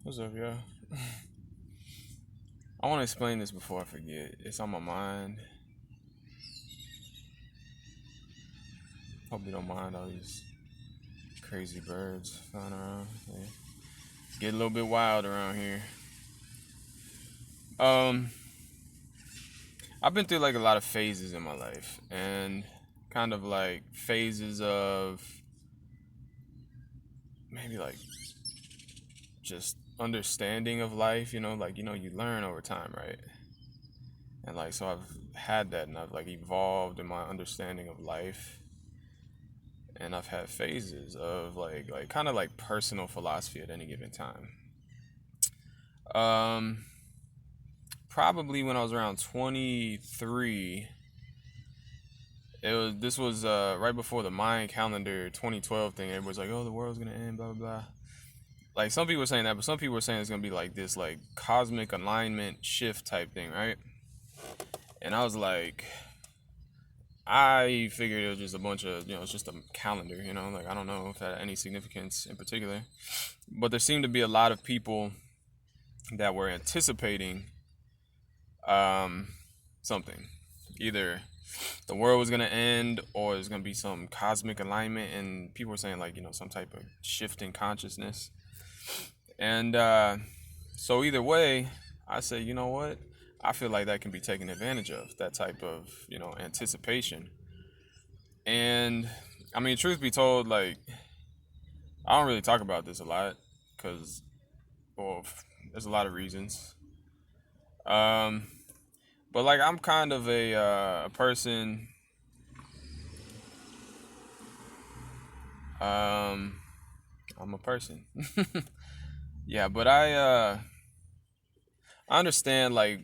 What's up, y'all? I want to explain this before I forget. It's on my mind. Hope you don't mind all these crazy birds flying around. They get a little bit wild around here. Um, I've been through like a lot of phases in my life, and kind of like phases of maybe like just understanding of life. You learn over time, right? And like so, I've had that, and I've like evolved in my understanding of life and I've had phases of like kind of like personal philosophy at any given time. Um, Probably when I was around 23, this was right before the Mayan calendar 2012 thing. Everybody's like, "Oh, the world's gonna end," blah blah blah. Like some people were saying that, but some people were saying it's gonna be like this like cosmic alignment shift type thing, right? And I was like, I figured it was just a bunch of, it's just a calendar, like I don't know if that had any significance in particular. But there seemed to be a lot of people that were anticipating um, something. Either the world was going to end or there's going to be some cosmic alignment, and people were saying, like, some type of shift in consciousness. And so, either way, I say, you know what? I feel like that can be taken advantage of, that type of, anticipation. And I mean, truth be told, like, I don't really talk about this a lot because, well, there's a lot of reasons. Um, but like, I'm kind of a person. Um, I'm a person. Yeah, but I understand like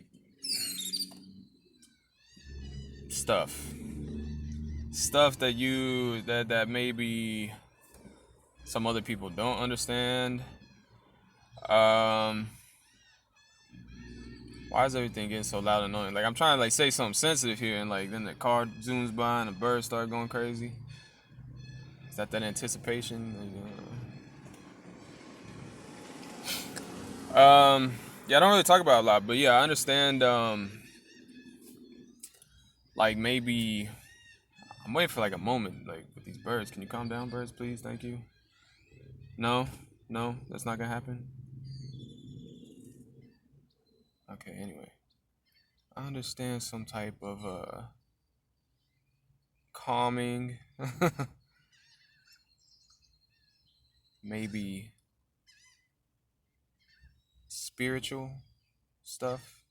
stuff, stuff that maybe some other people don't understand. Um, why is everything getting so loud and annoying? Like I'm trying to like say something sensitive here, and like then the car zooms by and the birds start going crazy. Is that anticipation? Yeah, I don't really talk about it a lot, but yeah, I understand. Like maybe I'm waiting for like a moment, like with these birds. Can you calm down, birds, please? Thank you. No, no, that's not gonna happen. Okay, anyway, I understand some type of calming, maybe spiritual stuff.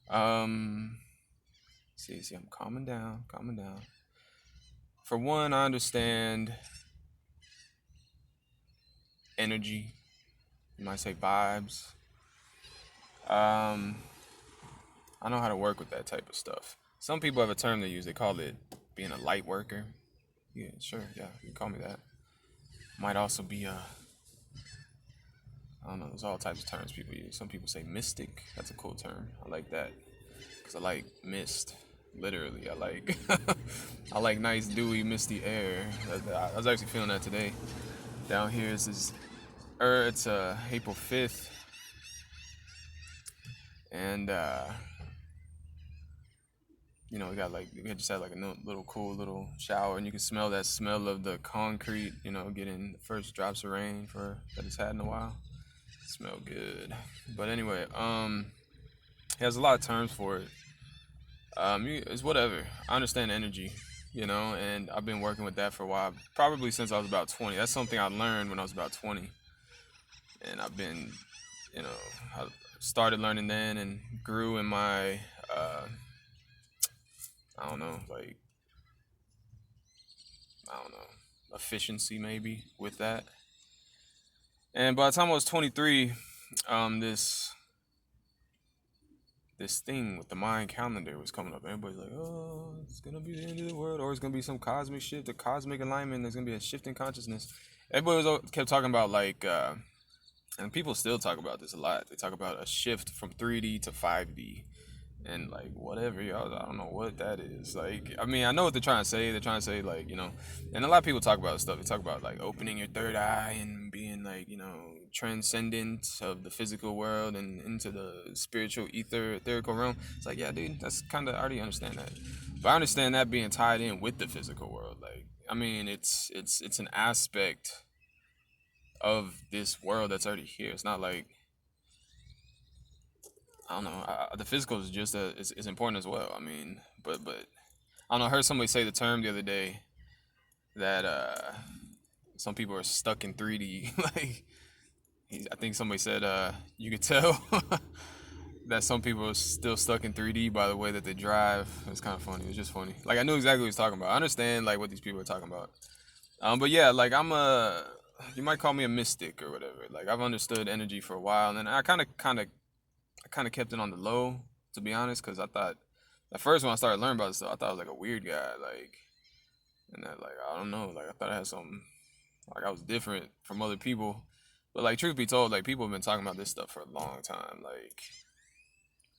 Um, see, I'm calming down, calming down. For one, I understand energy. You might say vibes. Um, I know how to work with that type of stuff. Some people have a term they use. They call it being a light worker. Yeah, sure. Yeah, you can call me that. Might also be a, I don't know. There's all types of terms people use. Some people say mystic. That's a cool term. I like that because I like mist. Literally, I like I like nice dewy misty air. I was actually feeling that today. Down here is this. It's April 5th, and we just had like a little cool little shower, and you can smell that smell of the concrete. Getting the first drops of rain for that it's had in a while. Smell good. But anyway, it has a lot of terms for it. It's whatever. I understand energy, and I've been working with that for a while, probably since I was about 20. That's something I learned when I was about 20, and I've been, you know, I started learning then and grew in my, I don't know, like I don't know, efficiency maybe with that. And by the time I was 23, this thing with the Mayan calendar was coming up. Everybody's like, "Oh, it's gonna be the end of the world, or it's gonna be some cosmic shift, a cosmic alignment. There's gonna be a shift in consciousness." Everybody kept talking about like, and people still talk about this a lot. They talk about a shift from 3D to 5D, and like whatever, y'all, I don't know what that is. Like, I mean, I know what they're trying to say. They're trying to say like, and a lot of people talk about stuff. They talk about like opening your third eye and being like, transcendent of the physical world and into the spiritual etherical realm. It's like, yeah, dude, that's kind of, I already understand that, but I understand that being tied in with the physical world. Like, I mean, it's an aspect of this world that's already here. It's not like, I don't know. The physical is just is important as well. I mean, but I don't know. I heard somebody say the term the other day that some people are stuck in 3D. Like, I think somebody said you could tell that some people are still stuck in 3D by the way that they drive. It's kind of funny. It's just funny. Like, I knew exactly what he was talking about. I understand like what these people are talking about. But yeah, like you might call me a mystic or whatever. Like, I've understood energy for a while, and I kind of kept it on the low, to be honest, because I thought at first when I started learning about this stuff, I thought I was like a weird guy, like, and that, like, I don't know, like, I thought I had something, like, I was different from other people. But like, truth be told, like, people have been talking about this stuff for a long time, like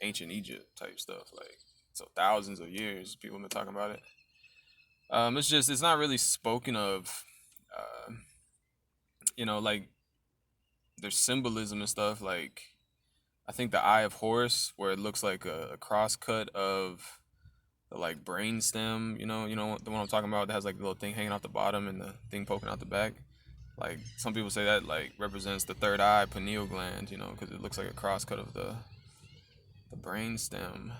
ancient Egypt type stuff, like, so thousands of years people have been talking about it. It's not really spoken of, uh, like, there's symbolism and stuff, like, I think the Eye of Horus, where it looks like a cross cut of the like brain stem, the one I'm talking about that has like the little thing hanging off the bottom and the thing poking out the back. Like, some people say that like represents the third eye, pineal gland, because it looks like a cross cut of the brain stem.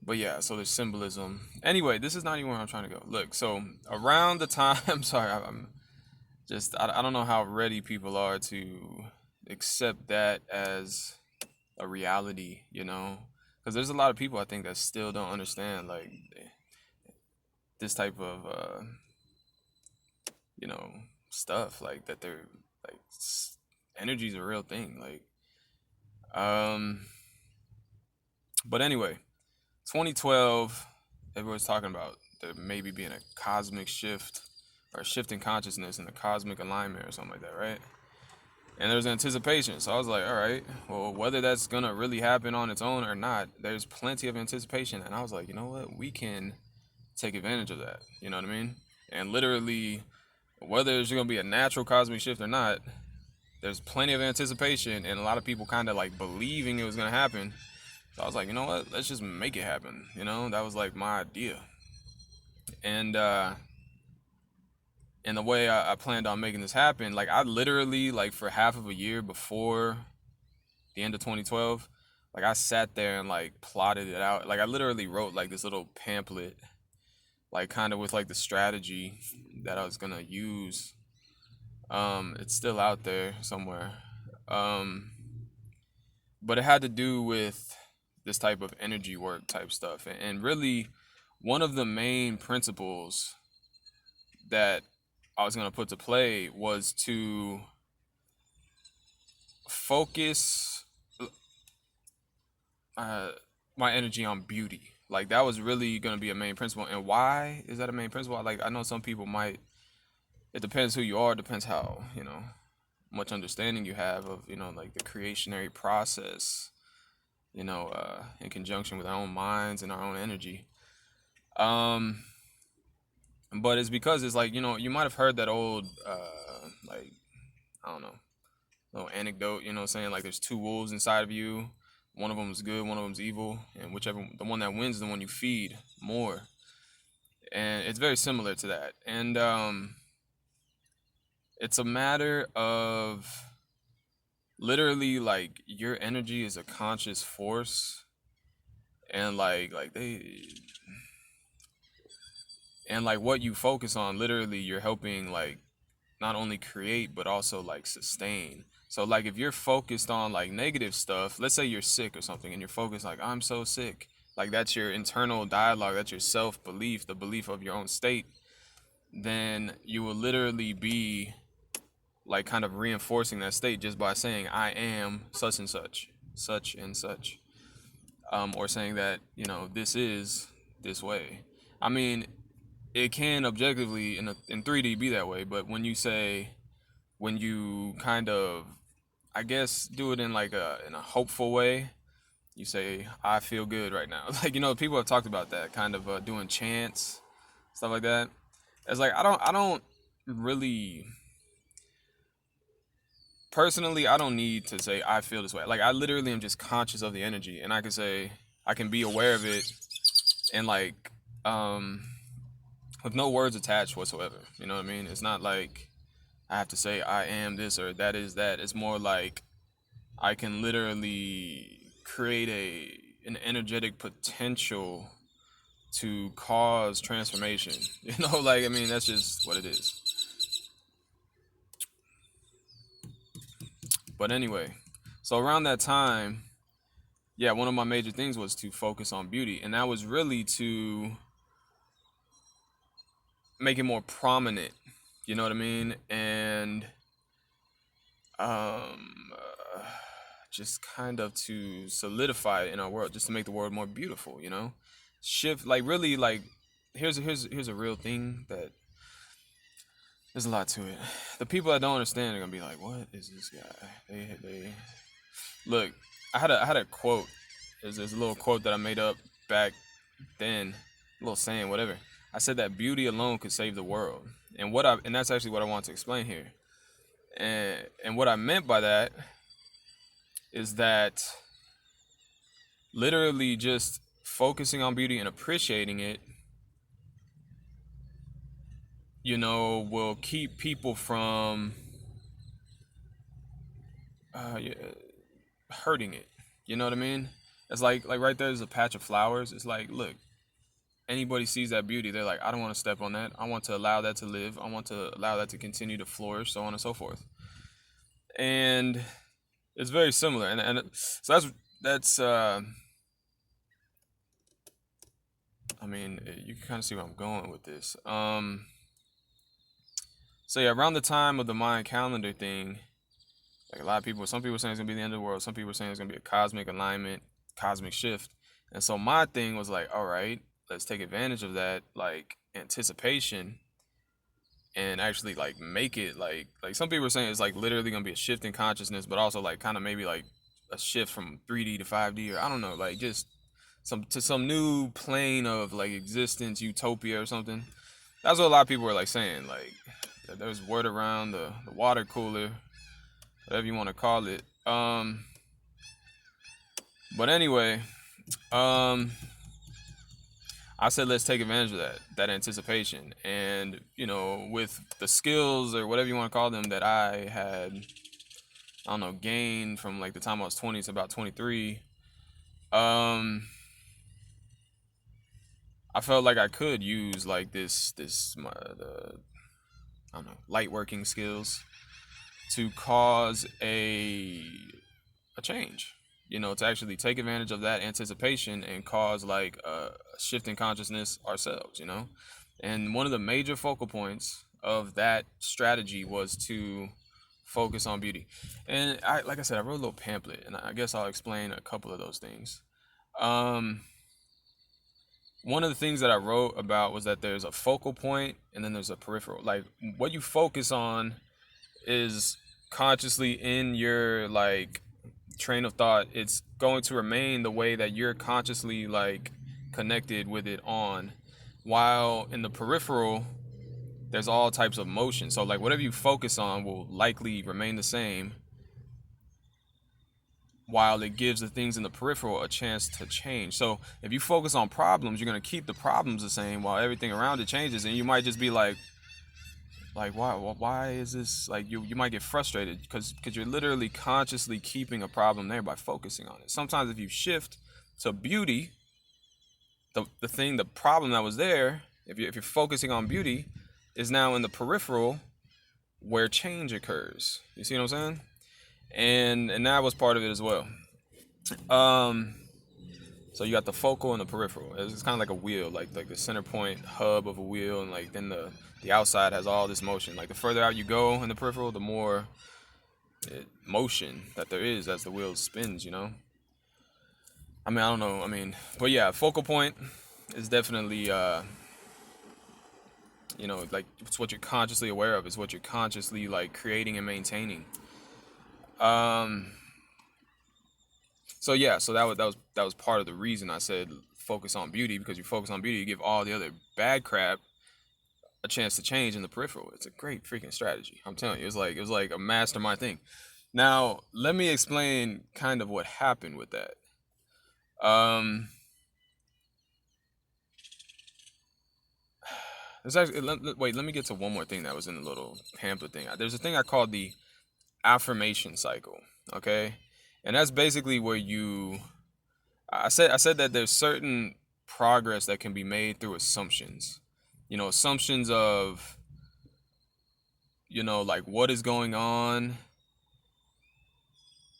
But yeah, so there's symbolism. Anyway, this is not even where I'm trying to go. Look, so around the time, I'm sorry, I'm just I don't know how ready people are to accept that as a reality, because there's a lot of people I think that still don't understand like this type of you know stuff, like that they're like energy is a real thing, like um but anyway, 2012, everyone's talking about there maybe being a cosmic shift or a shift in consciousness and a cosmic alignment or something like that, right? And there's anticipation. So I was like, all right, well, whether that's gonna really happen on its own or not, there's plenty of anticipation. And I was like, you know what? We can take advantage of that. You know what I mean? And literally, whether there's gonna be a natural cosmic shift or not, there's plenty of anticipation and a lot of people kind of like believing it was gonna happen. So I was like, you know what? Let's just make it happen. That was like my idea. And and the way I planned on making this happen, like I literally like for half of a year before the end of 2012, like I sat there and like plotted it out. Like I literally wrote like this little pamphlet, like kind of with like the strategy that I was gonna use. It's still out there somewhere. Um, but it had to do with this type of energy work type stuff, and really, one of the main principles that I was gonna put to play was to focus uh, my energy on beauty. Like that was really gonna be a main principle. And why is that a main principle? Like I know some people might. It depends who you are. It depends how much understanding you have of like the creationary process. In conjunction with our own minds and our own energy. Um, but it's because it's like you might have heard that old like I don't know little anecdote. Saying like there's two wolves inside of you. One of them is good, one of them's evil, and whichever the one that wins is the one you feed more. And it's very similar to that. And it's a matter of literally like your energy is a conscious force, and like what you focus on, literally you're helping like not only create but also like sustain. So like if you're focused on like negative stuff, let's say you're sick or something and you're focused like I'm so sick, like that's your internal dialogue, that's your self-belief, the belief of your own state, then you will literally be like kind of reinforcing that state just by saying I am such and such, such and such, or saying that this is this way. I mean, it can objectively in 3D be that way, but when you kind of, I guess, do it in like in a hopeful way, You say, I feel good right now. Like, people have talked about that, kind of doing chants, stuff like that. It's like, I don't really, personally, I don't need to say, I feel this way. Like, I literally am just conscious of the energy, and I can say, I can be aware of it, and like, um, with no words attached whatsoever. You know what I mean? It's not like I have to say, I am this or that is that. It's more like, I can literally create an energetic potential to cause transformation. Like, I mean, that's just what it is. But anyway, so around that time, yeah, one of my major things was to focus on beauty, and that was really to make it more prominent. You know what I mean? And um, uh, just kind of to solidify it in our world, just to make the world more beautiful. Shift, like, really, like, here's a real thing that there's a lot to it. The people that don't understand are gonna be like, "What is this guy?" They look. I had a quote. There's a little quote that I made up back then, a little saying, whatever. I said that beauty alone could save the world, and that's actually what I want to explain here. And what I meant by that is that literally just focusing on beauty and appreciating it, will keep people from yeah, hurting it. You know what I mean? It's like right there's a patch of flowers. It's like, look, anybody sees that beauty, they're like, I don't want to step on that. I want to allow that to live. I want to allow that to continue to flourish, so on and so forth. And it's very similar. And so that's I mean, you can kind of see where I'm going with this. So yeah, around the time of the Mayan calendar thing, like a lot of people, some people are saying it's gonna be the end of the world. Some people are saying it's gonna be a cosmic alignment, cosmic shift. And so my thing was like, all right, let's take advantage of that, like, anticipation, and actually like make it like some people are saying it's like literally gonna be a shift in consciousness, but also like kind of maybe like a shift from 3D to 5D, or I don't know, like just some new plane of like existence, utopia or something. That's what a lot of people were like saying. Like, there's word around the water cooler, whatever you want to call it. But anyway, um, I said let's take advantage of that anticipation, and with the skills or whatever you want to call them that I had, I don't know, gained from like the time I was 20 to about 23. I felt like I could use like the I don't know, light working skills to cause a change. To actually take advantage of that anticipation and cause like a shift in consciousness ourselves. And one of the major focal points of that strategy was to focus on beauty. And like I said, I wrote a little pamphlet, and I guess I'll explain a couple of those things. Um, One of the things that I wrote about was that there's a focal point and then there's a peripheral. Like, what you focus on is consciously in your like train of thought. It's going to remain the way that you're consciously like connected with it on, while in the peripheral there's all types of motion. So like whatever you focus on will likely remain the same, while it gives the things in the peripheral a chance to change. So if you focus on problems, you're going to keep the problems the same while everything around it changes, and you might just be like why is this, like, you might get frustrated because you're literally consciously keeping a problem there by focusing on it. Sometimes if you shift to beauty, the problem that was there, if you're focusing on beauty, is now in the peripheral where change occurs. You see what I'm saying? And that was part of it as well. So you got the focal and the peripheral. It's kind of like a wheel, like the center point hub of a wheel, and like then the outside has all this motion. Like the further out you go in the peripheral, the more motion that there is as the wheel spins. I mean, I don't know. I mean, but yeah, focal point is definitely like it's what you're consciously aware of. It's what you're consciously like creating and maintaining. Um, So yeah, so that was part of the reason I said focus on beauty, because you focus on beauty, you give all the other bad crap a chance to change in the peripheral. It's a great freaking strategy. I'm telling you, it was like a mastermind thing. Now, let me explain kind of what happened with that. Um, there's actually wait. Let me get to one more thing that was in the little pamphlet thing. There's a thing I called the affirmation cycle. Okay, and that's basically where you. I said that there's certain progress that can be made through assumptions. Assumptions of like what is going on,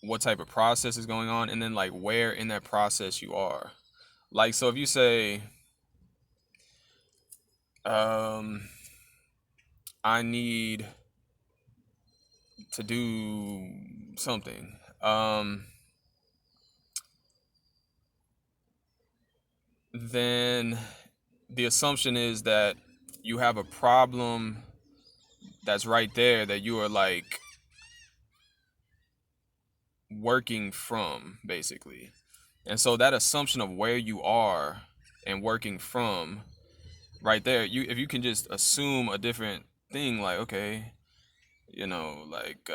what type of process is going on, and then like where in that process you are. Like, so if you say, um, I need to do something, then the assumption is that you have a problem that's right there that you are like working from, basically. And so that assumption of where you are and working from right there, if you can just assume a different thing, like, okay, like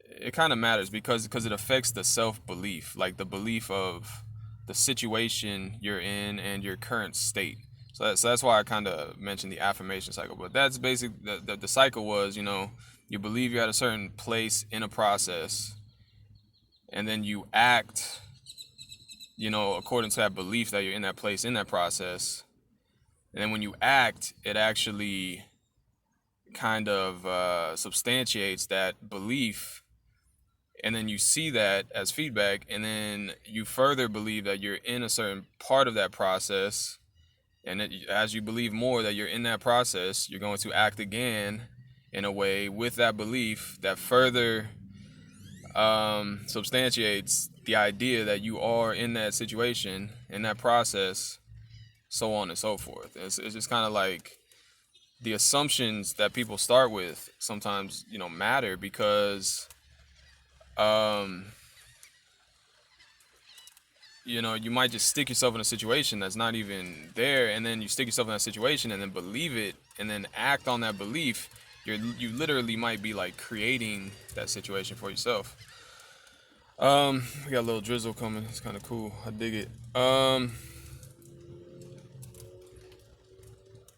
it kind of matters because it affects the self-belief, like the belief of the situation you're in and your current state. So that's why I kind of mentioned the affirmation cycle. But that's basic. The cycle was, you believe you're at a certain place in a process, and then you act, according to that belief that you're in that place in that process. And then when you act, it actually kind of substantiates that belief, and then you see that as feedback, and then you further believe that you're in a certain part of that process, and as you believe more that you're in that process, you're going to act again in a way with that belief that further substantiates the idea that you are in that situation, in that process, so on and so forth. It's just kind of like the assumptions that people start with sometimes, matter because um, you might just stick yourself in a situation that's not even there, and then you stick yourself in that situation and then believe it and then act on that belief. You literally might be like creating that situation for yourself. We got a little drizzle coming. It's kind of cool. I dig it.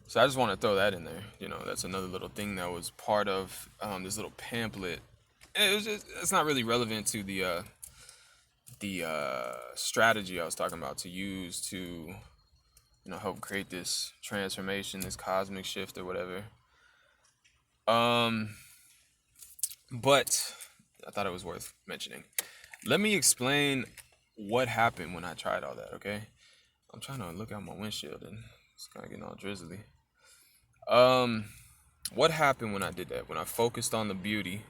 So I just want to throw that in there. That's another little thing that was part of this little pamphlet. It's not really relevant to the strategy I was talking about to use to help create this transformation, this cosmic shift or whatever. But I thought it was worth mentioning. Let me explain what happened when I tried all that. Okay, I'm trying to look out my windshield and it's kind of getting all drizzly. What happened when I did that? When I focused on the beauty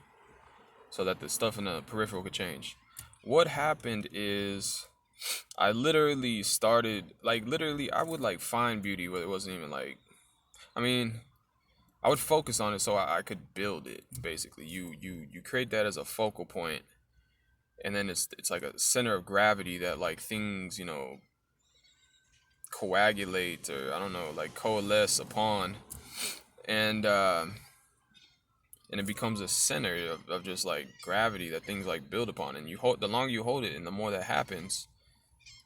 so that the stuff in the peripheral could change. What happened is I literally started, like, literally, I would like find beauty where it wasn't even like, I mean, I would focus on it so I could build it. Basically, you create that as a focal point, and then it's like a center of gravity that like things coagulate, or I don't know, like coalesce upon, and it becomes a center of just like gravity that things like build upon, and the longer you hold it and the more that happens,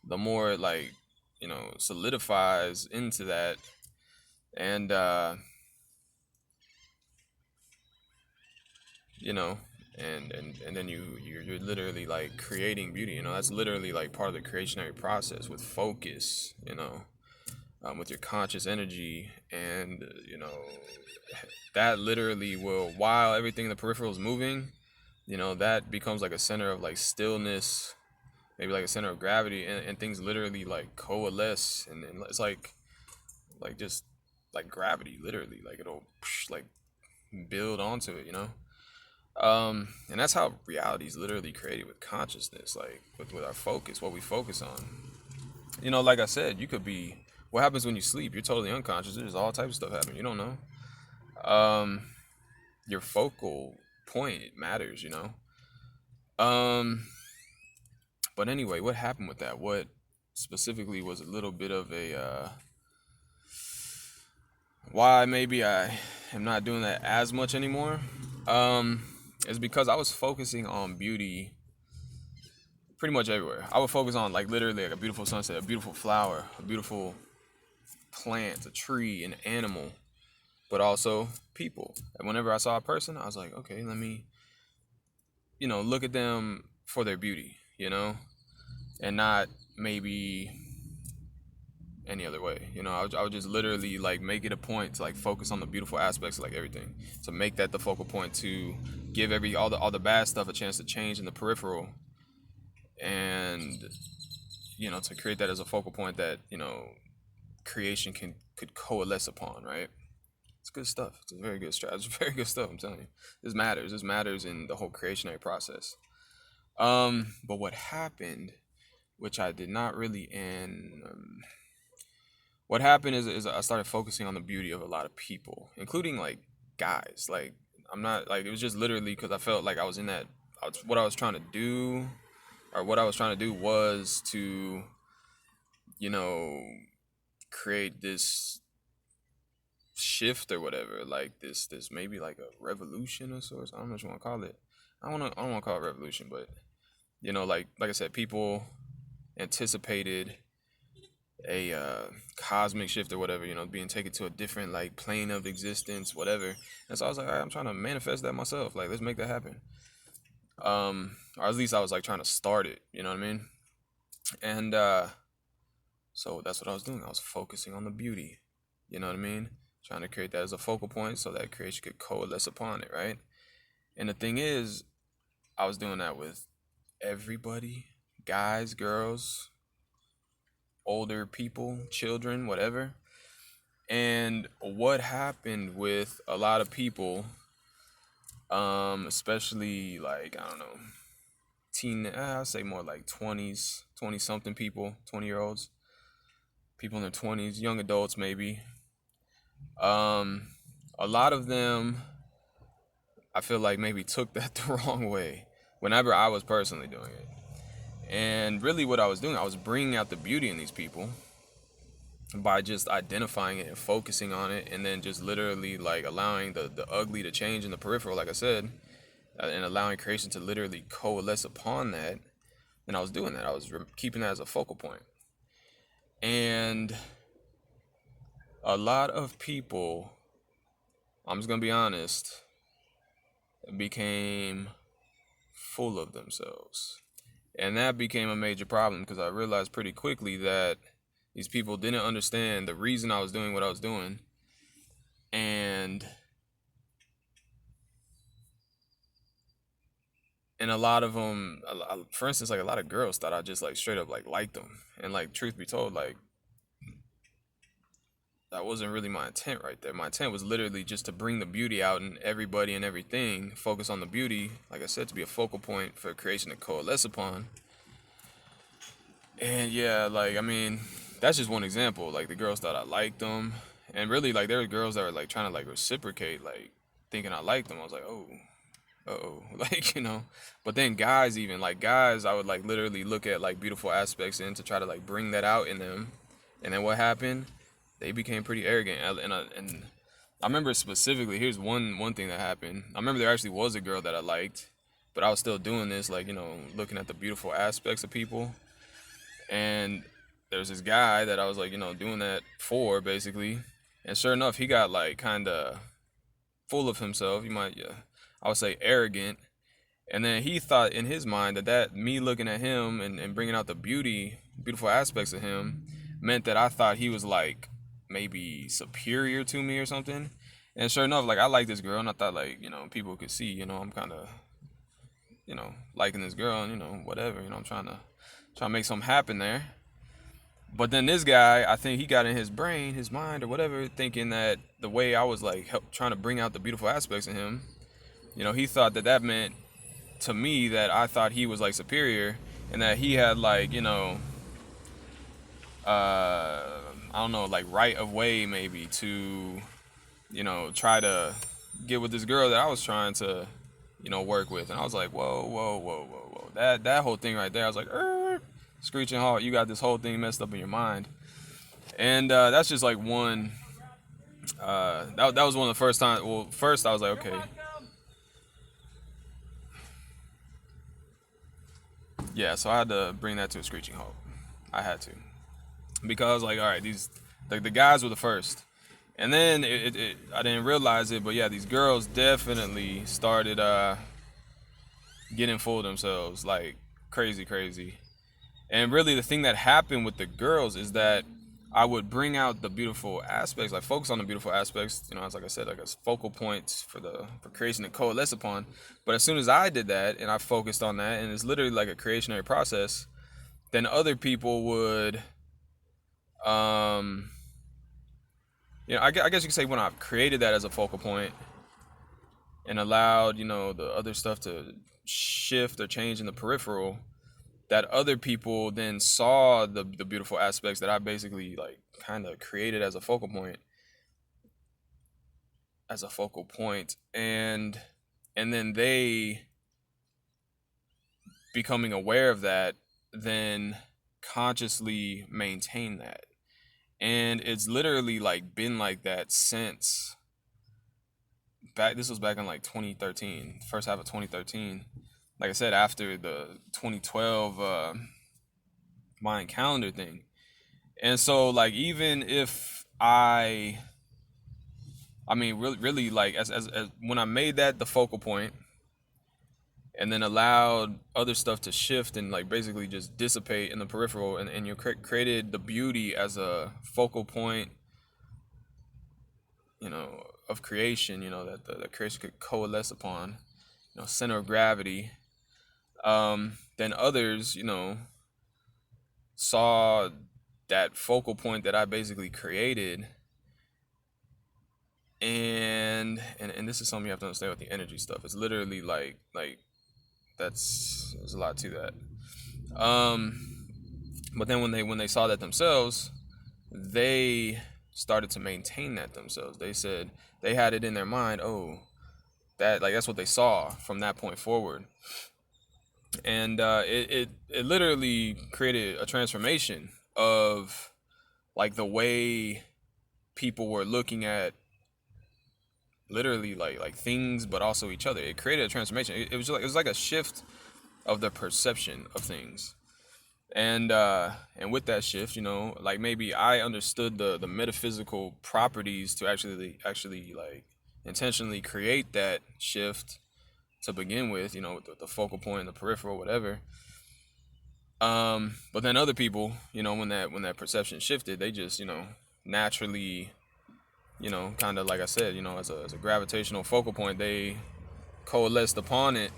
the more it like solidifies into that, and you know and then you're literally like creating beauty. That's literally like part of the creationary process with focus, with your conscious energy, and that literally will, while everything in the peripheral is moving, that becomes like a center of like stillness, maybe like a center of gravity, and things literally like coalesce, and it's like just like gravity, literally, like it'll like build onto it. And that's how reality is literally created, with consciousness, like with our focus, what we focus on. Like I said, you could be, what happens when you sleep? You're totally unconscious. There's all types of stuff happening. You don't know. Your focal point matters. Um, but anyway, what happened with that? What specifically was a little bit of a why maybe I am not doing that as much anymore? Um, is because I was focusing on beauty pretty much everywhere. I would focus on like literally like a beautiful sunset, a beautiful flower, a beautiful plant, a tree, an animal, but also people. And whenever I saw a person, I was like, okay, let me, look at them for their beauty, and not maybe any other way. I would just literally like make it a point to like focus on the beautiful aspects of like everything. To make that the focal point to give all the bad stuff a chance to change in the peripheral, and to create that as a focal point that creation could coalesce upon, right? It's good stuff. It's a very good strategy. It's very good stuff. I'm telling you, this matters. This matters in the whole creationary process. But what happened, which I did not really end. What happened is I started focusing on the beauty of a lot of people, including like guys. Like I'm not like it was just literally because I felt like I was in that. What I was trying to do, or what I was trying to do was to, you know, create this shift or whatever, like this maybe like a revolution of sorts. I don't know what you want to call it. I don't want to call it revolution, but like I said, people anticipated a cosmic shift or whatever, being taken to a different like plane of existence, whatever. And so I was like, I'm trying to manifest that myself. Like, let's make that happen. Or at least I was like trying to start it. You know what I mean? And so that's what I was doing. I was focusing on the beauty. You know what I mean? Trying to create that as a focal point so that creation could coalesce upon it, right? And the thing is, I was doing that with everybody, guys, girls, older people, children, whatever. And what happened with a lot of people, especially like, I don't know, I'll say more like 20s, 20 something people, 20-year-olds, people in their 20s, young adults maybe. Um, a lot of them, I feel like maybe took that the wrong way whenever I was personally doing it. And really what I was doing, I was bringing out the beauty in these people by just identifying it and focusing on it, and then just literally like allowing the ugly to change in the peripheral, like I said, and allowing creation to literally coalesce upon that. And I was doing that. I was keeping that as a focal point. And a lot of people, I'm just going to be honest, became full of themselves. And that became a major problem because I realized pretty quickly that these people didn't understand the reason I was doing what I was doing. And a lot of them, for instance, like a lot of girls thought I just like straight up like liked them. And like, truth be told, like that wasn't really my intent right there. My intent was literally just to bring the beauty out in everybody and everything, focus on the beauty, like I said, to be a focal point for creation to coalesce upon. And yeah, like, I mean, that's just one example. Like, the girls thought I liked them. And really, like, there were girls that were, like, trying to, like, reciprocate, like, thinking I liked them. I was like, oh, uh-oh. Like, But then guys even, like, guys, I would, like, literally look at, like, beautiful aspects in to try to, like, bring that out in them. And then what happened? They became pretty arrogant. And I remember specifically, here's one thing that happened. I remember there actually was a girl that I liked, but I was still doing this, like, looking at the beautiful aspects of people. And there's this guy that I was like, doing that for basically. And sure enough, he got like kind of full of himself. You might, yeah, I would say arrogant. And then he thought in his mind that me looking at him and bringing out the beautiful aspects of him meant that I thought he was like maybe superior to me or something. And sure enough, like I like this girl and I thought like, people could see, I'm kind of, liking this girl and, whatever, I'm trying to make something happen there. But then this guy, I think he got in his brain, his mind or whatever, thinking that the way I was like trying to bring out the beautiful aspects of him, he thought that meant to me that I thought he was like superior and that he had like, I don't know, like right of way maybe to, try to get with this girl that I was trying to, work with. And I was like, whoa, whoa, whoa, whoa, whoa, that whole thing right there, I was like, screeching halt. You got this whole thing messed up in your mind, and that's just like one. That was one of the first times. Well, first I was like, okay, yeah. So I had to bring that to a screeching halt. I had to because like, all right, these the guys were the first, and then I didn't realize it, but yeah, these girls definitely started getting full of themselves like crazy, crazy. And really, the thing that happened with the girls is that I would bring out the beautiful aspects, like focus on the beautiful aspects, as like I said, like as focal points for creation to coalesce upon. But as soon as I did that and I focused on that, and it's literally like a creationary process, then other people would, um, I guess you could say when I've created that as a focal point and allowed, the other stuff to shift or change in the peripheral, that other people then saw the beautiful aspects that I basically like kind of created as a focal point, and then they becoming aware of that, then consciously maintain that. And it's literally like been like that since this was back in like 2013, first half of 2013. Like I said, after the 2012 Mayan calendar thing. And so like even if I mean really like as when I made that the focal point and then allowed other stuff to shift and like basically just dissipate in the peripheral, and you created the beauty as a focal point, of creation, that the creation could coalesce upon, center of gravity. Then others, saw that focal point that I basically created, and this is something you have to understand with the energy stuff. It's literally like there's a lot to that. But then when they saw that themselves, they started to maintain that themselves. They said they had it in their mind, oh, that's what they saw from that point forward. And it literally created a transformation of like the way people were looking at literally like things, but also each other. It created a transformation. It was like a shift of the perception of things. And with that shift, like maybe I understood the metaphysical properties to actually like intentionally create that shift to begin with, with the focal point, the peripheral, whatever. But then other people, when that perception shifted, they just, naturally, kind of like I said, as a gravitational focal point, they coalesced upon it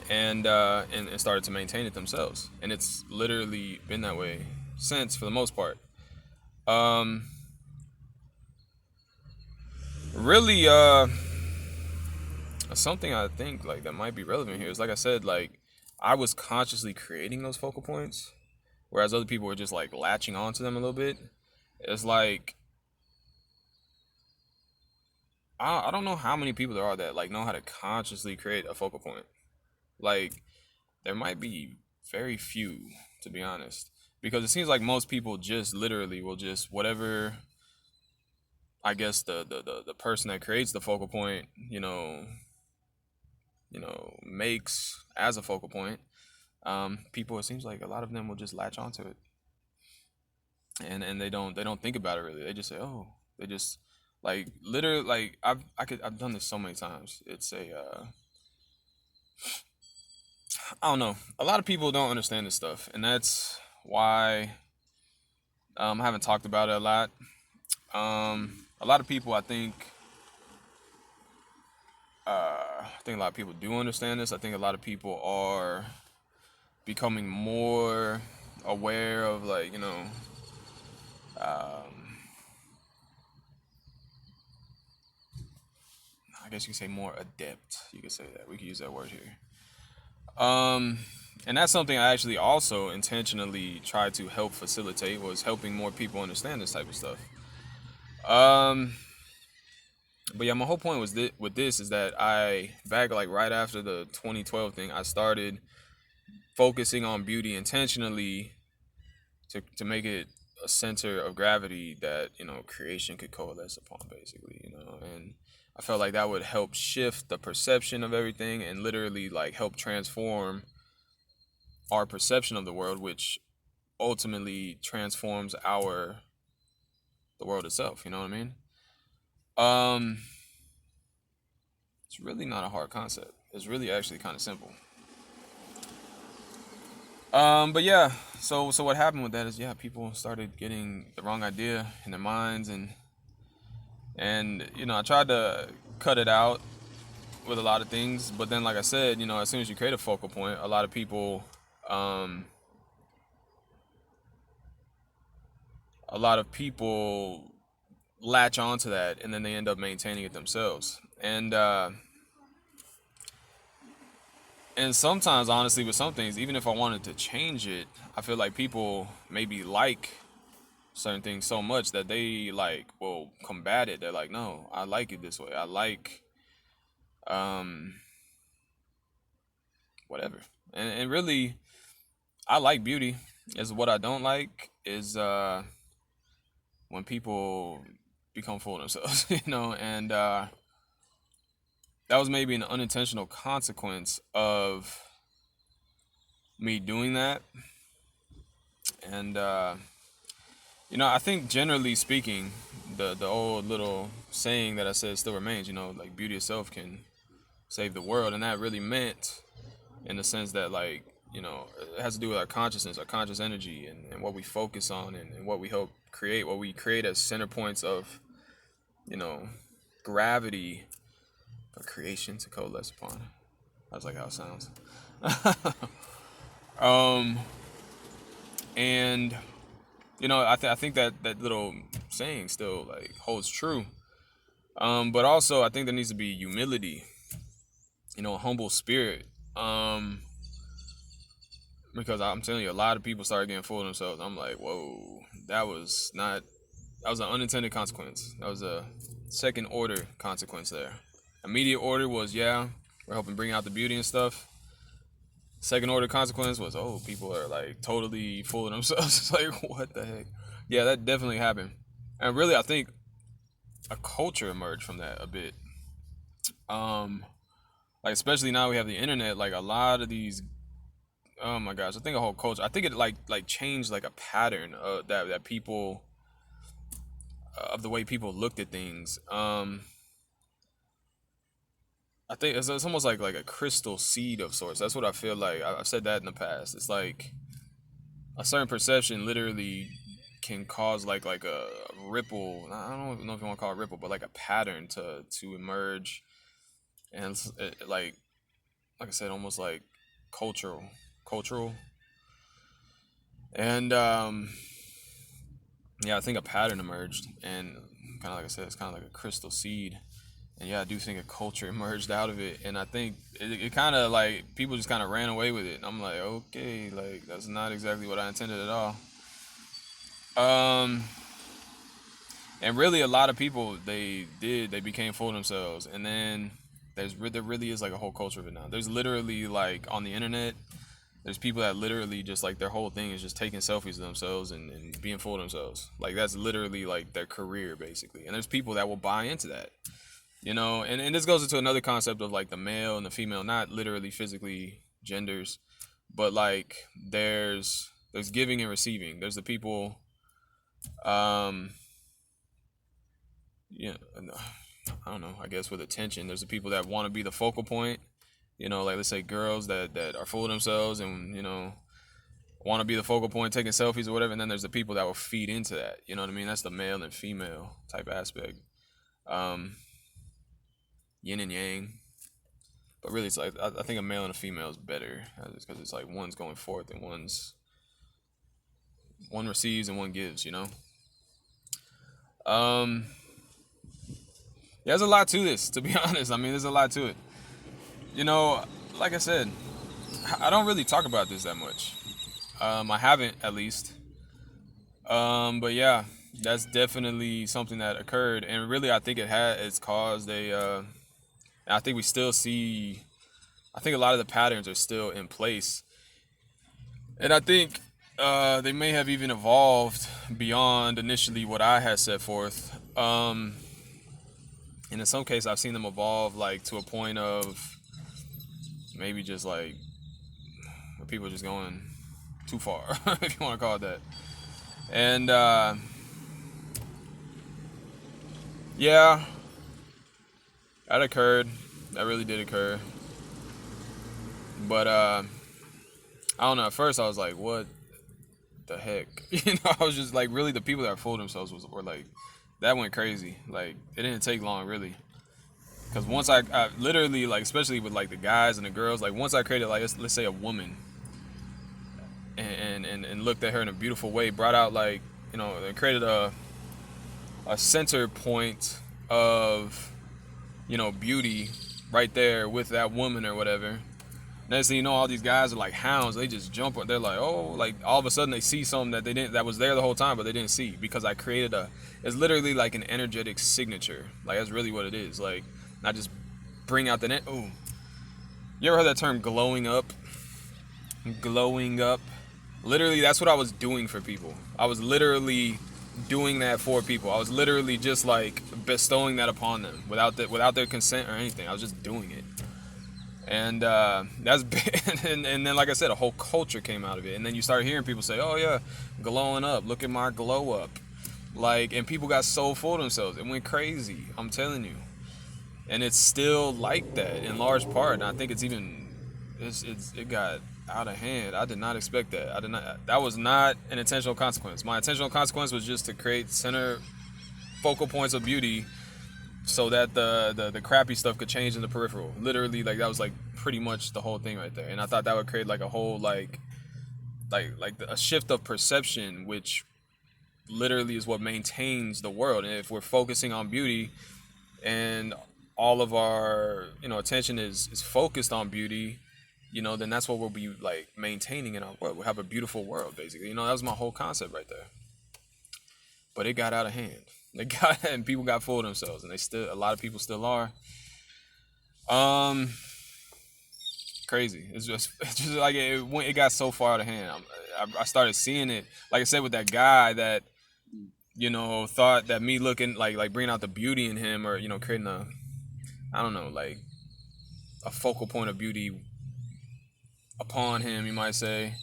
and started to maintain it themselves. And it's literally been that way since, for the most part. Um, really, something I think like that might be relevant here is, like I said, like I was consciously creating those focal points, whereas other people were just like latching onto them a little bit. It's like I don't know how many people there are that like know how to consciously create a focal point. Like there might be very few, to be honest, because it seems like most people just literally will just whatever. I guess the person that creates the focal point, makes as a focal point. People, it seems like a lot of them will just latch onto it, and they don't think about it really. They just say, oh, they just like literally like I've done this so many times. It's I don't know. A lot of people don't understand this stuff, and that's why I haven't talked about it a lot. A lot of people, I think a lot of people do understand this. I think a lot of people are becoming more aware of like um, I guess you could say more adept. You could say that. We could use that word here. Um, and that's something I actually also intentionally tried to help facilitate, was helping more people understand this type of stuff. Um, But yeah, my whole point was with this is that I back like right after the 2012 thing, I started focusing on beauty intentionally to make it a center of gravity that creation could coalesce upon, basically, and I felt like that would help shift the perception of everything and literally like help transform our perception of the world, which ultimately transforms the world itself. You know what I mean? Um, it's really not a hard concept. It's really actually kind of simple. But yeah, so what happened with that is yeah, people started getting the wrong idea in their minds, and I tried to cut it out with a lot of things, but then like I said, as soon as you create a focal point, um, a lot of people latch onto that, and then they end up maintaining it themselves, and sometimes honestly with some things, even if I wanted to change it, I feel like people maybe like certain things so much that they like will combat it. They're like, no, I like it this way. I like um whatever. And really, I like beauty. Is what I don't like is when people become full of themselves, and that was maybe an unintentional consequence of me doing that. And I think generally speaking, the old little saying that I said still remains. Like beauty itself can save the world, and that really meant in the sense that like it has to do with our consciousness, our conscious energy, and what we focus on, and what we help create, what we create as center points of you know gravity for creation to coalesce upon. That's like how it sounds. um and I think that little saying still like holds true. But also I think there needs to be humility, a humble spirit. Because I'm telling you, a lot of people started getting full of themselves. I'm like, whoa, that was an unintended consequence. That was a second order consequence there. Immediate order was, yeah, we're helping bring out the beauty and stuff. Second order consequence was, oh, people are like totally full of themselves. It's like, what the heck? Yeah, that definitely happened. And really, I think a culture emerged from that a bit. Um, like especially now we have the internet. Like a lot of these, oh my gosh, I think a whole culture. I think it like changed like a pattern that people of the way people looked at things. I think it's almost like a crystal seed of sorts. That's what I feel like. I've said that in the past. It's like a certain perception literally can cause like a ripple. I don't know if you want to call it ripple, but like a pattern to emerge, and like I said, almost like cultural, and yeah, I think a pattern emerged, and kind of like I said, it's kind of like a crystal seed. And yeah, I do think a culture emerged out of it, and I think it kind of like people just kind of ran away with it. And I'm like, okay, like that's not exactly what I intended at all. Um, and really, a lot of people they became full of themselves, and then there really is like a whole culture of it now. There's literally like on the internet, there's people that literally just like their whole thing is just taking selfies of themselves and being full of themselves. Like that's literally like their career basically. And there's people that will buy into that. And this goes into another concept of like the male and the female, not literally physically genders, but like there's giving and receiving. There's the people, um yeah, I don't know, I guess with attention, there's the people that want to be the focal point, like let's say girls that are full of themselves and want to be the focal point, taking selfies or whatever. And then there's the people that will feed into that, you know what I mean? That's the male and female type aspect. um Yin and yang. But really, it's like I think a male and a female is better, because it's like one's going forth and one receives and one gives. Um, yeah, there's a lot to this, to be honest. I mean, there's a lot to it. You know, like I said, I don't really talk about this that much. I haven't, at least. But yeah, that's definitely something that occurred, and really, I think it's caused a. I think we still see. I think a lot of the patterns are still in place, and I think they may have even evolved beyond initially what I had set forth. And in some cases, I've seen them evolve like to a point of maybe just like where people are just going too far, if you want to call it that. And yeah, that occurred. That really did occur. But I don't know. At first, I was like, "What the heck?" I was just like, really, the people that fooled themselves were like, that went crazy. Like, it didn't take long, really. Because once I literally, like, especially with like the guys and the girls, like once I created like let's say a woman, and looked at her in a beautiful way, brought out like, and created a center point of, beauty right there with that woman or whatever. Next thing you know, all these guys are like hounds. They just jump. They're like, oh, like all of a sudden they see something that they didn't, that was there the whole time, but they didn't see because I created it's literally like an energetic signature. Like that's really what it is. Like I just bring out the net. Oh, you ever heard that term glowing up? Glowing up. Literally, that's what I was doing for people. I was literally doing that for people. I was literally just like bestowing that upon them without their consent or anything. I was just doing it. And that's and then like I said, a whole culture came out of it. And then you start hearing people say, "Oh yeah, glowing up. Look at my glow up." Like, and people got so full of themselves. It went crazy. I'm telling you. And it's still like that in large part. And I think it got out of hand. I did not expect that. I did not. That was not an intentional consequence. My intentional consequence was just to create center focal points of beauty so that the crappy stuff could change in the peripheral. Literally, like that was like pretty much the whole thing right there. And I thought that would create like a whole like a shift of perception, which literally is what maintains the world. And if we're focusing on beauty and all of our attention is focused on beauty, then that's what we'll be like maintaining in our world. We'll have a beautiful world, basically. That was my whole concept right there. But it got out of hand. And people got full of themselves, and a lot of people still are. Um, Crazy. It's just like it got so far out of hand. I started seeing it, like I said, with that guy that thought that me looking like bringing out the beauty in him, or creating I don't know, like a focal point of beauty upon him, you might say,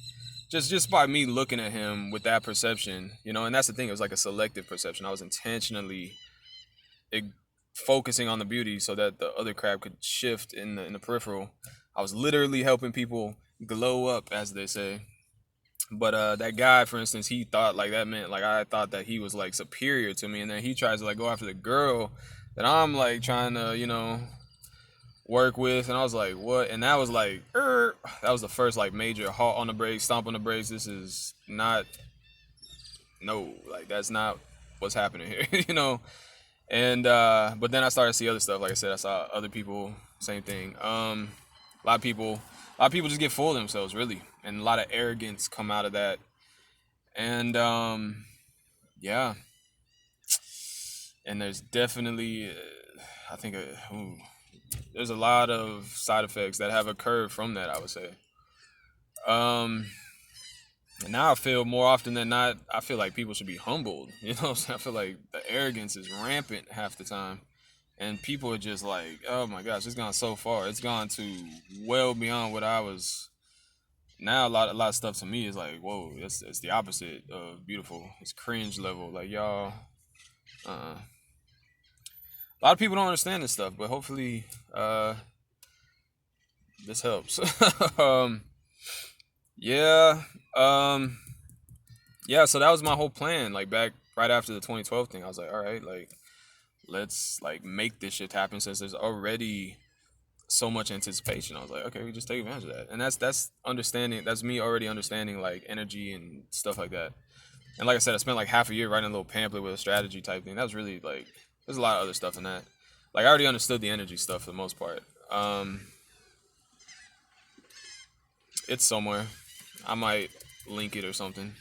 just by me looking at him with that perception, and that's the thing. It was like a selective perception. I was intentionally focusing on the beauty so that the other crap could shift in the peripheral. I was literally helping people glow up, as they say. But that guy, for instance, he thought like that meant like I thought that he was like superior to me, and then he tries to like go after the girl that I'm like trying to work with, and I was like, what? And that was like, that was the first like major halt on the brakes, stomp on the brakes. This is not, no, like that's not what's happening here. And but then I started to see other stuff. Like I said, I saw other people, same thing. A lot of people just get full of themselves, really, and a lot of arrogance come out of that. And yeah, and there's definitely, I think, there's a lot of side effects that have occurred from that, I would say. Um, and now I feel more often than not, I feel like people should be humbled. I feel like the arrogance is rampant half the time. And people are just like, oh my gosh, it's gone so far. It's gone to well beyond what I was. Now a lot of stuff to me is like, whoa, it's the opposite of beautiful. It's cringe level. Like y'all, a lot of people don't understand this stuff, but hopefully, this helps. um, yeah, yeah. So that was my whole plan. Like back right after the 2012 thing, I was like, all right, like let's like make this shit happen since there's already so much anticipation. I was like, okay, we just take advantage of that. And that's understanding. That's me already understanding like energy and stuff like that. And like I said, I spent like half a year writing a little pamphlet with a strategy type thing. That was really like, there's a lot of other stuff in that. Like I already understood the energy stuff for the most part. It's somewhere. I might link it or something.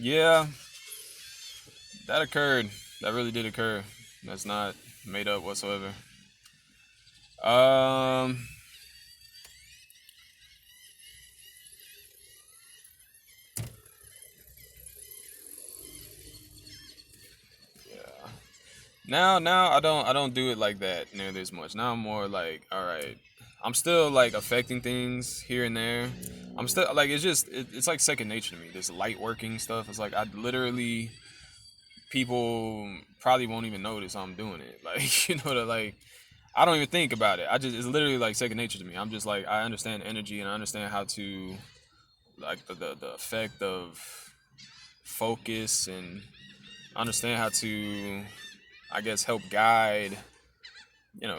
Yeah, that occurred. That really did occur. That's not made up whatsoever. Um, yeah. Now I don't do it like that nearly as much. Now I'm more like, all right, I'm still like affecting things here and there. I'm still like it's like second nature to me. This light working stuff. It's like I literally people probably won't even notice I'm doing it. Like that like I don't even think about it. I just it's literally like second nature to me. I'm just like I understand energy and I understand how to like the effect of focus and understand how to I guess help guide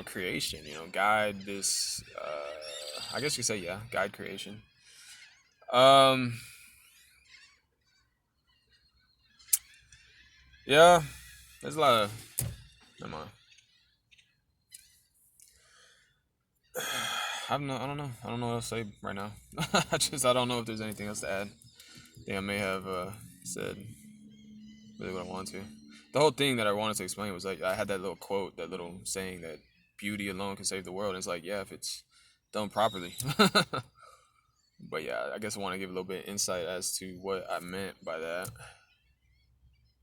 creation, guide this I guess you say yeah, guide creation. Um yeah, there's a lot of never mind. I don't know what else to say right now. I don't know if there's anything else to add. I think I may have said really what I wanted to. The whole thing that I wanted to explain was like I had that little quote, that little saying that beauty alone can save the world. And it's like, yeah, if it's done properly. But yeah, I guess I want to give a little bit of insight as to what I meant by that,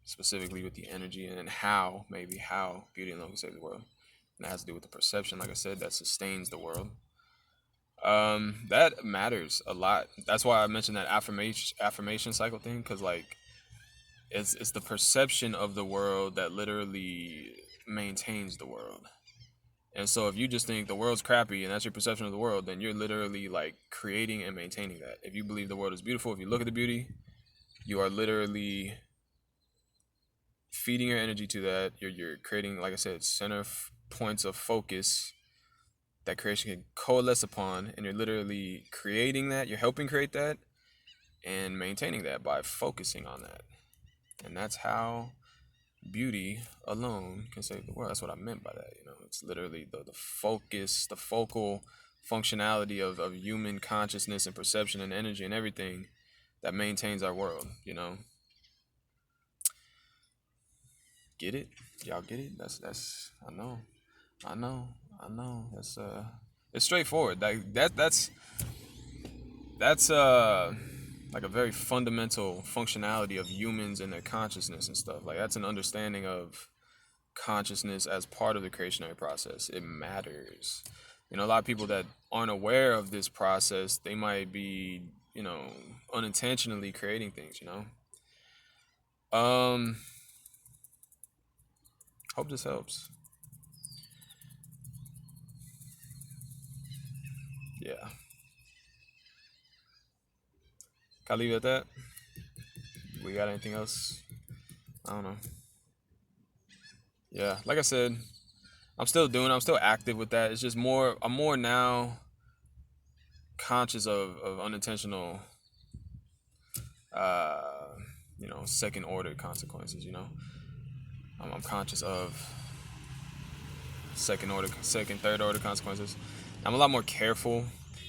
specifically with the energy and how, maybe how beauty alone can save the world. And that has to do with the perception, like I said, that sustains the world. That matters a lot. That's why I mentioned that affirmation cycle thing, because like it's the perception of the world that literally maintains the world. And so if you just think the world's crappy and that's your perception of the world, then you're literally like creating and maintaining that. If you believe the world is beautiful, if you look at the beauty, you are literally feeding your energy to that. You're creating, like I said, points of focus that creation can coalesce upon, and you're literally creating that. You're helping create that and maintaining that by focusing on that. And that's how beauty alone can save the world. That's what I meant by that. It's literally the focus, the focal functionality of human consciousness and perception and energy and everything that maintains our world. Get it? Y'all get it? That's I know. That's it's straightforward. Like that's like a very fundamental functionality of humans and their consciousness and stuff. Like that's an understanding of consciousness as part of the creationary process. It matters. A lot of people that aren't aware of this process, they might be, unintentionally creating things. Um, hope this helps. Yeah. Can I leave it at that? We got anything else? I don't know. Yeah, like I said, I'm still active with that. It's just I'm more now conscious of unintentional uh second order consequences. I'm conscious of third order consequences. I'm a lot more careful.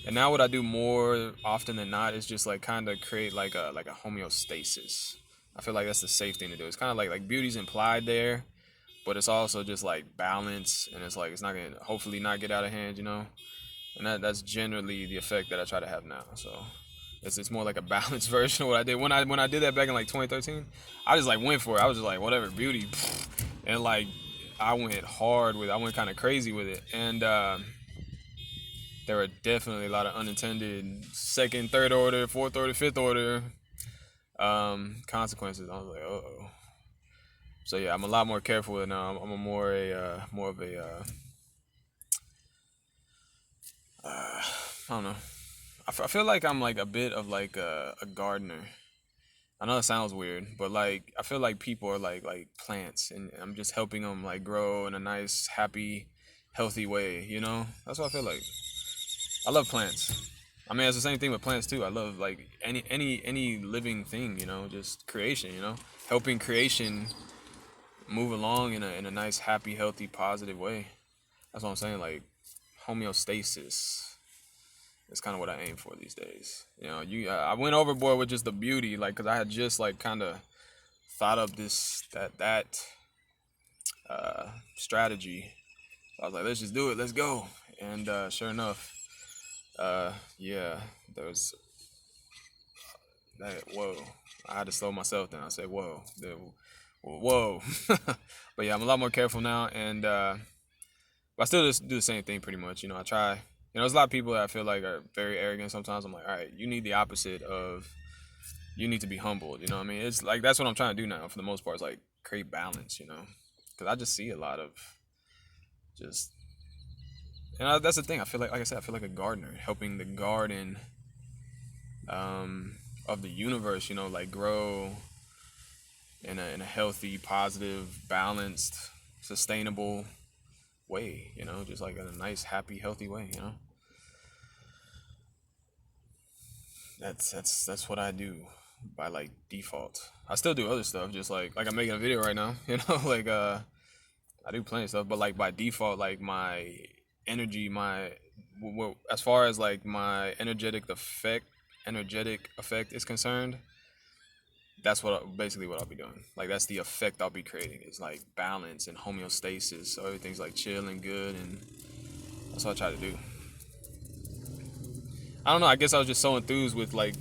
And now what I do more often than not is just like kind of create like a homeostasis. I feel like that's the safe thing to do. It's kind of like beauty's implied there, but it's also just like balance, and it's like it's not gonna hopefully not get out of hand. And that's generally the effect that I try to have now. So it's more like a balanced version of what I did when I did that back in like 2013. I just like went for it. I was just like whatever beauty, and like I went kind of crazy with it, and there were definitely a lot of unintended second, third order, fourth order, fifth order consequences. I was like, oh. So yeah, I'm a lot more careful with it now. I'm a more of a I don't know. I feel like I'm like a bit of like a gardener. I know it sounds weird, but like I feel like people are like plants, and I'm just helping them like grow in a nice, happy, healthy way. That's what I feel like. I love plants. I mean, it's the same thing with plants too. I love like any living thing. Just creation. Helping creation move along in a nice, happy, healthy, positive way. That's what I'm saying. Like homeostasis It's kind of what I aim for these days. You know, I went overboard with just the beauty, like, cause I had just like kind of thought up that strategy. I was like, let's just do it, let's go. And sure enough, yeah, there was that. Whoa, I had to slow myself down. I said, whoa, whoa. But yeah, I'm a lot more careful now, and but I still just do the same thing pretty much. You know, I try. You know, there's a lot of people that I feel like are very arrogant sometimes. I'm like, all right, you need the opposite of, you need to be humbled. You know what I mean? It's like, that's what I'm trying to do now for the most part, is like create balance, you know? Because I just see a lot of just, that's the thing. I feel like I said, I feel like a gardener helping the garden of the universe, you know, like grow in a healthy, positive, balanced, sustainable way, you know, just like in a nice, happy, healthy way, you know. That's what I do by like default. I still do other stuff, just like I'm making a video right now, you know, like I do plenty of stuff, but like by default, like my energy, as far as like my energetic effect is concerned, that's basically what I'll be doing. Like that's the effect I'll be creating. It's like balance and homeostasis, so everything's like chill and good, and that's what I try to do. I don't know. I guess I was just so enthused with like,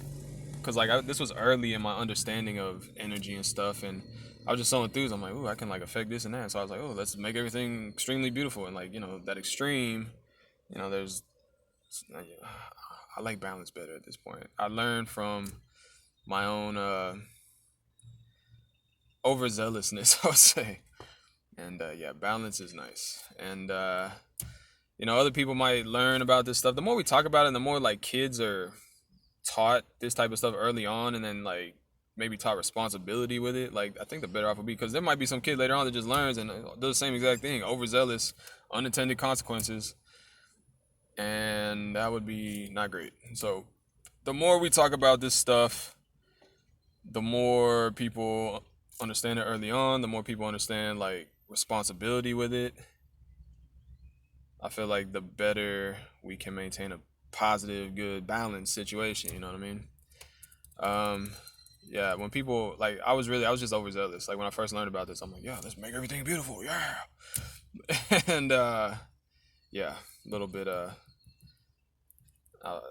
cause like this was early in my understanding of energy and stuff, and I was just so enthused. I'm like, ooh, I can like affect this and that. So I was like, oh, let's make everything extremely beautiful, and like, you know, that extreme, you know, I like balance better at this point. I learned from my own overzealousness, I would say, and yeah, balance is nice, and you know, other people might learn about this stuff. The more we talk about it, the more like kids are taught this type of stuff early on, and then like maybe taught responsibility with it, like I think the better off would be, because there might be some kid later on that just learns and does the same exact thing, overzealous, unintended consequences, and that would be not great. So the more we talk about this stuff, the more people understand it early on, the more people understand like responsibility with it. I feel like the better we can maintain a positive, good, balanced situation. You know what I mean? Um, yeah. When people like, I was just overzealous. Like when I first learned about this, I'm like, yeah, let's make everything beautiful, yeah. And yeah, a little bit. I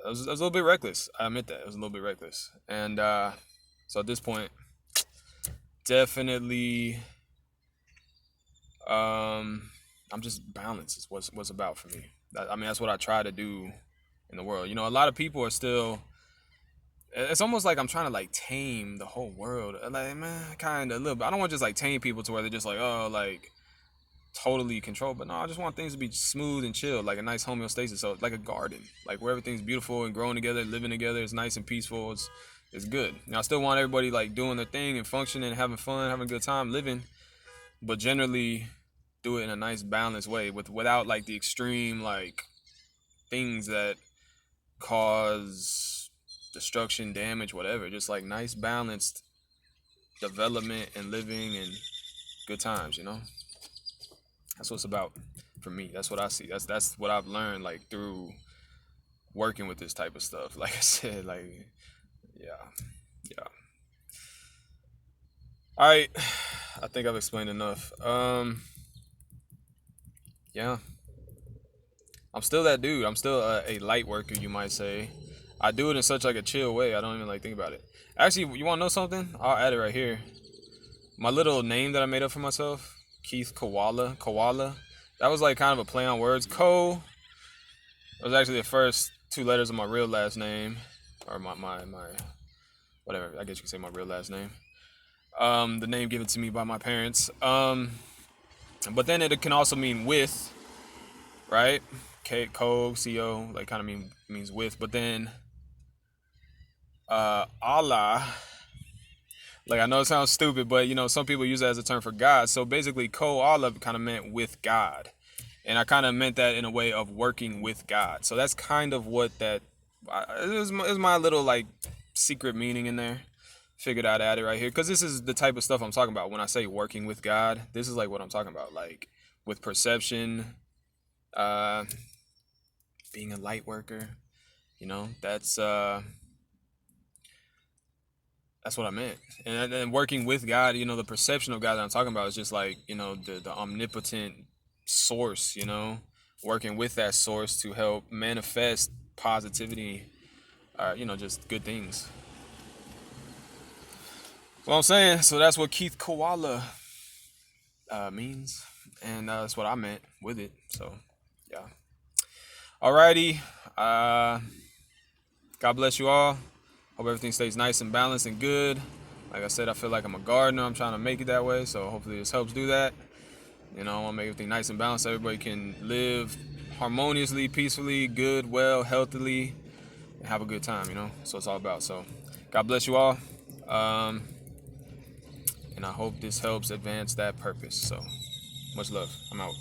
was a little bit reckless. I admit that it was a little bit reckless. And so at this point, definitely, I'm just balance is what's about for me. I mean, that's what I try to do in the world. You know, a lot of people are still. It's almost like I'm trying to like tame the whole world. Like, man, kind of a little bit. I don't want to just like tame people to where they're just like, oh, like totally controlled. But no, I just want things to be smooth and chill, like a nice homeostasis. So like a garden, like where everything's beautiful and growing together, living together. It's nice and peaceful. It's good. You know, I still want everybody like doing their thing and functioning, having fun, having a good time, living. But generally, do it in a nice balanced way without like the extreme like things that cause destruction, damage, whatever. Just like nice balanced development and living and good times, you know. That's what it's about for me. That's what I see. That's what I've learned like through working with this type of stuff. Like I said, like yeah. Yeah. All right. I think I've explained enough. Yeah. I'm still that dude. I'm still a light worker, you might say. I do it in such like a chill way. I don't even like think about it. Actually, you want to know something? I'll add it right here. My little name that I made up for myself, Keith Koala. Koala. That was like kind of a play on words. It was actually the first two letters of my real last name, or my whatever. I guess you could say my real last name. The name given to me by my parents. But then it can also mean with, right? Co, like kind of means with. But then Allah, like I know it sounds stupid, but you know some people use that as a term for God. So basically, Koala kind of meant with God, and I kind of meant that in a way of working with God. So that's kind of what that it was my little like secret meaning in there. Figured I'd add it right here because this is the type of stuff I'm talking about when I say working with God. This is like what I'm talking about, like with perception, uh, being a light worker, That's what I meant. And working with God, the perception of God that I'm talking about is just like, the omnipotent source, working with that source to help manifest positivity, just good things. That's what I'm saying. So that's what Keith Koala means. And that's what I meant with it. So, yeah. Alrighty. Uh, God bless you all. Hope everything stays nice and balanced and good. Like I said, I feel like I'm a gardener. I'm trying to make it that way. So hopefully this helps do that. I want to make everything nice and balanced. Everybody can live harmoniously, peacefully, good, well, healthily, and have a good time, So it's all about. So God bless you all. Um, and I hope this helps advance that purpose. So much love. I'm out.